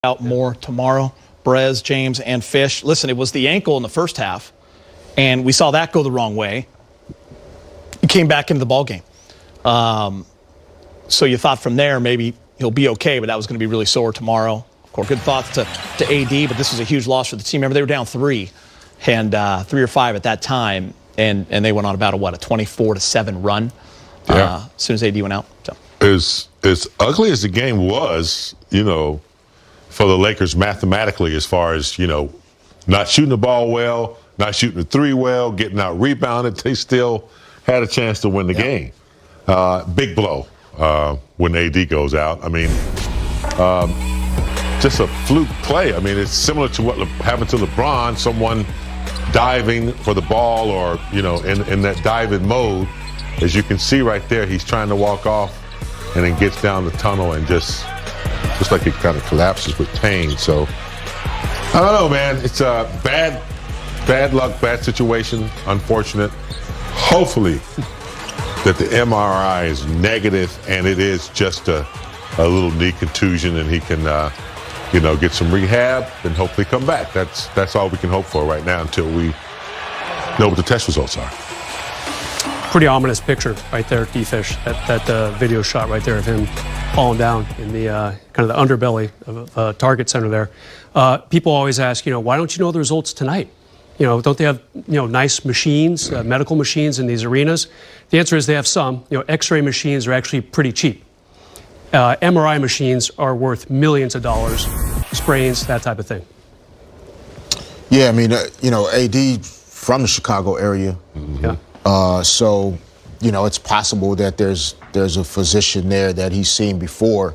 out more tomorrow. Brez, James, and Fish. Listen, it was the ankle in the first half, and we saw that go the wrong way. He came back into the ballgame. So you thought from there maybe he'll be okay, but that was going to be really sore tomorrow. Of course, good thoughts to AD, but this was a huge loss for the team. Remember, they were down 3 or 5 at that time, and they went on about a 24-7 run as soon as AD went out. So. As ugly as the game was, for the Lakers mathematically, as far as, not shooting the ball well, not shooting the 3 well, getting out rebounded, they still had a chance to win the game. Big blow when AD goes out. I mean, just a fluke play. I mean, it's similar to what happened to LeBron, someone diving for the ball or, in that diving mode. As you can see right there, he's trying to walk off and then gets down the tunnel and just like it kind of collapses with pain. So, I don't know, man. It's a bad luck, bad situation, unfortunate. Hopefully that the MRI is negative and it is just a little knee contusion and he can, get some rehab and hopefully come back. That's all we can hope for right now until we know what the test results are. Pretty ominous picture right there, D-Fish. That video shot right there of him falling down in the kind of the underbelly of Target Center there. People always ask, why don't you know the results tonight? Don't they have nice machines, medical machines in these arenas? The answer is they have some. X-ray machines are actually pretty cheap. MRI machines are worth millions of dollars. Sprains, that type of thing. Yeah, I mean, AD from the Chicago area. Mm-hmm. Yeah. So, it's possible that there's a physician there that he's seen before,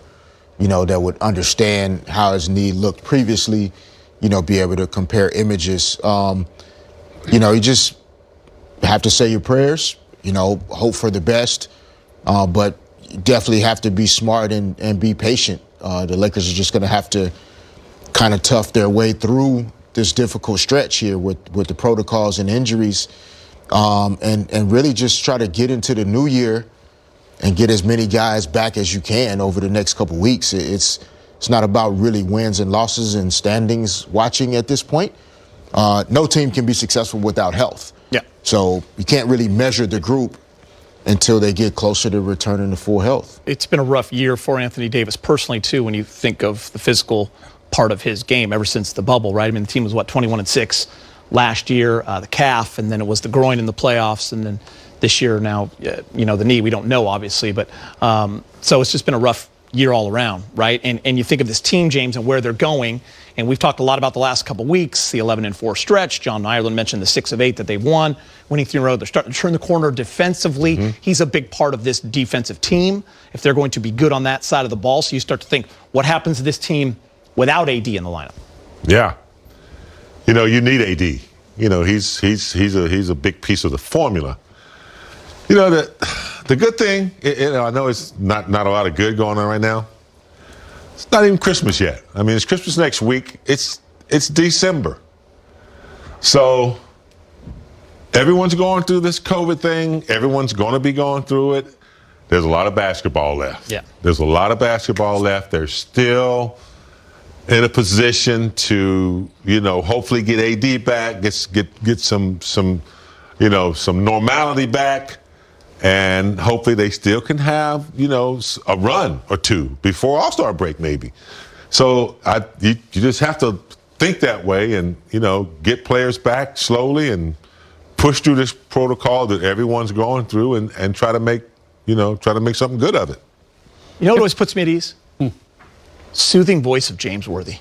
that would understand how his knee looked previously, be able to compare images. You just have to say your prayers, hope for the best, but you definitely have to be smart and be patient. The Lakers are just going to have to kind of tough their way through this difficult stretch here with the protocols and injuries. And really just try to get into the new year and get as many guys back as you can over the next couple weeks. It's not about really wins and losses and standings watching at this point. No team can be successful without health. Yeah. So you can't really measure the group until they get closer to returning to full health. It's been a rough year for Anthony Davis personally, too, when you think of the physical part of his game ever since the bubble, right? I mean, the team was, 21-6 last year, the calf, and then it was the groin in the playoffs, and then this year now, the knee. We don't know, obviously, but so it's just been a rough year all around, right? And you think of this team, James, and where they're going, and we've talked a lot about the last couple weeks, the 11-4 stretch. John Ireland mentioned the 6 of 8 that they've won, winning 3 in a row. They're starting to turn the corner defensively. Mm-hmm. He's a big part of this defensive team if they're going to be good on that side of the ball. So you start to think, what happens to this team without AD in the lineup? Yeah. You need AD. He's a big piece of the formula. The good thing, I know it's not a lot of good going on right now. It's not even Christmas yet. I mean, it's Christmas next week. It's December. So everyone's going through this COVID thing. Everyone's going to be going through it. There's a lot of basketball left. Yeah. There's a lot of basketball left. They're still in a position to, hopefully get AD back, get some normality back, and hopefully they still can have, a run or 2 before All-Star break maybe. So you just have to think that way and, get players back slowly and push through this protocol that everyone's going through and try to make something good of it. You know what always puts me at ease? Soothing voice of James Worthy.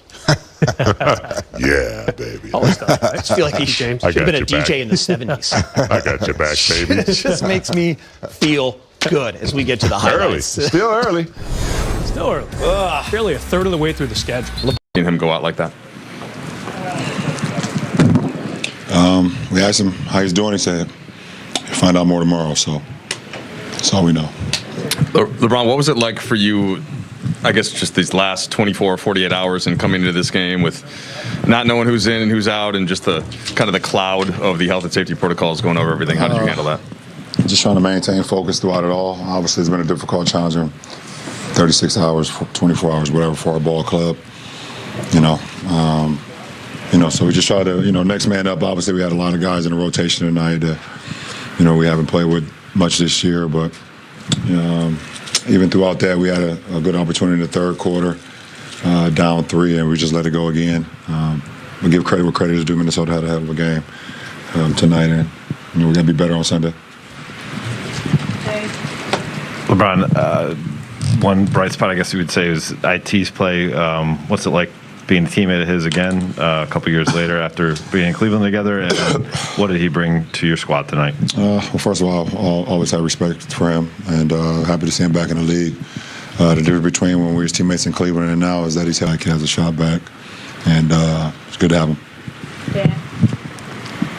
Yeah, baby. Always done. I just feel like he should have been a DJ in the 70s. I got your back, baby. It just makes me feel good as we get to the highlights. Early. Still early. Still early. Barely a third of the way through the schedule. Seeing him go out like that. We asked him how he's doing. He said he'll find out more tomorrow, so that's all we know. LeBron, what was it like for you, I guess, just these last 24, 48 hours and coming into this game with not knowing who's in and who's out and just the kind of the cloud of the health and safety protocols going over everything? How did you handle that? Just trying to maintain focus throughout it all. Obviously, it's been a difficult challenge. 36 hours, 24 hours, whatever, for our ball club. So we just try to, next man up. Obviously, we had a lot of guys in the rotation tonight that, we haven't played with much this year. But even throughout that, we had a good opportunity in the third quarter, down 3, and we just let it go again. We give credit where credit is due. Minnesota had a hell of a game tonight, and we're going to be better on Sunday. LeBron, one bright spot, I guess you would say, is IT's play. What's it like being a teammate of his again a couple years later after being in Cleveland together? And what did he bring to your squad tonight? Well, first of all, I'll always have respect for him, and happy to see him back in the league. The difference between when we were teammates in Cleveland and now is that he has a shot back, and it's good to have him. Yeah.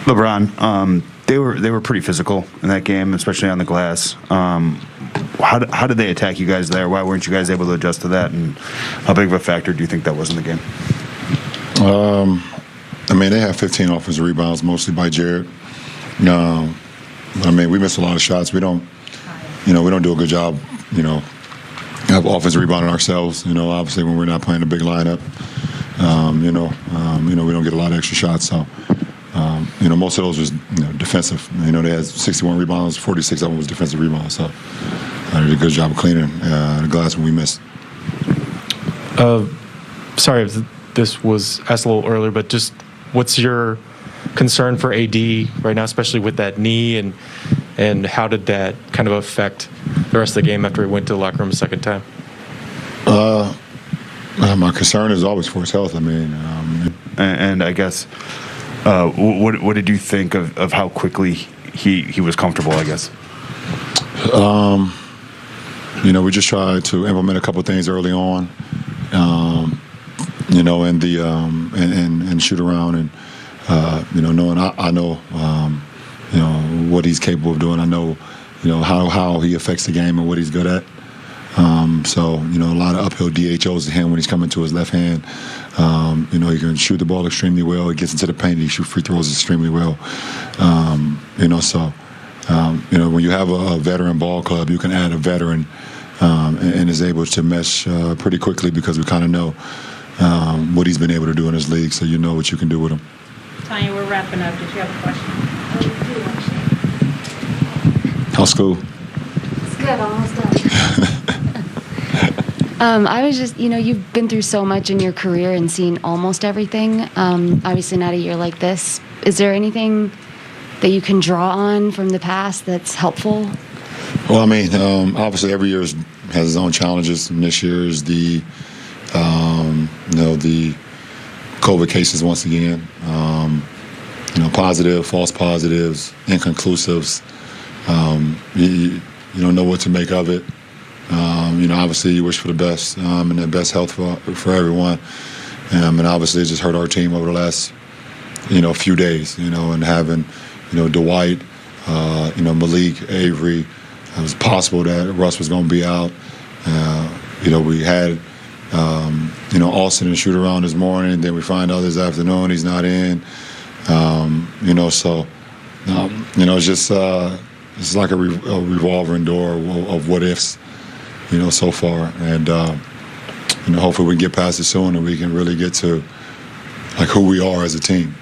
LeBron, they were pretty physical in that game, especially on the glass. How did they attack you guys there? Why weren't you guys able to adjust to that? And how big of a factor do you think that was in the game? They had 15 offensive rebounds, mostly by Jared. But we missed a lot of shots. We don't do a good job, of offensive rebounding ourselves. Obviously when we're not playing a big lineup, we don't get a lot of extra shots. So, most of those was defensive. They had 61 rebounds, 46 of them was defensive rebounds. So they did a good job of cleaning the glass when we missed. Sorry if this was asked a little earlier, but just what's your concern for AD right now, especially with that knee, and how did that kind of affect the rest of the game after he went to the locker room a second time? My concern is always for his health. And I guess, what did you think of how quickly he was comfortable, I guess? We just tried to implement a couple of things early on, and shoot around, and knowing I know, what he's capable of doing. I know, how he affects the game and what he's good at. So a lot of uphill DHOs to him when he's coming to his left hand. He can shoot the ball extremely well. He gets into the paint. He shoots free throws extremely well. When you have a veteran ball club, you can add a veteran and is able to mesh pretty quickly because we kind of know what he's been able to do in his league. So you know what you can do with him. Tanya, we're wrapping up. Did you have a question? How's school? It's good, almost done. I was just, you've been through so much in your career and seen almost everything. Obviously not a year like this. Is there anything that you can draw on from the past that's helpful? Well, obviously every year has its own challenges. And this year is the COVID cases once again. Positive, false positives, inconclusives. You don't know what to make of it. Obviously you wish for the best and the best health for everyone. And obviously it just hurt our team over the last, few days, and having, Dwight, Malik, Avery. It was possible that Russ was going to be out. We had, Austin and shoot around this morning. Then we find out this afternoon he's not in. It's just it's like a revolving door of what ifs, so far. And hopefully we can get past it soon and we can really get to like who we are as a team.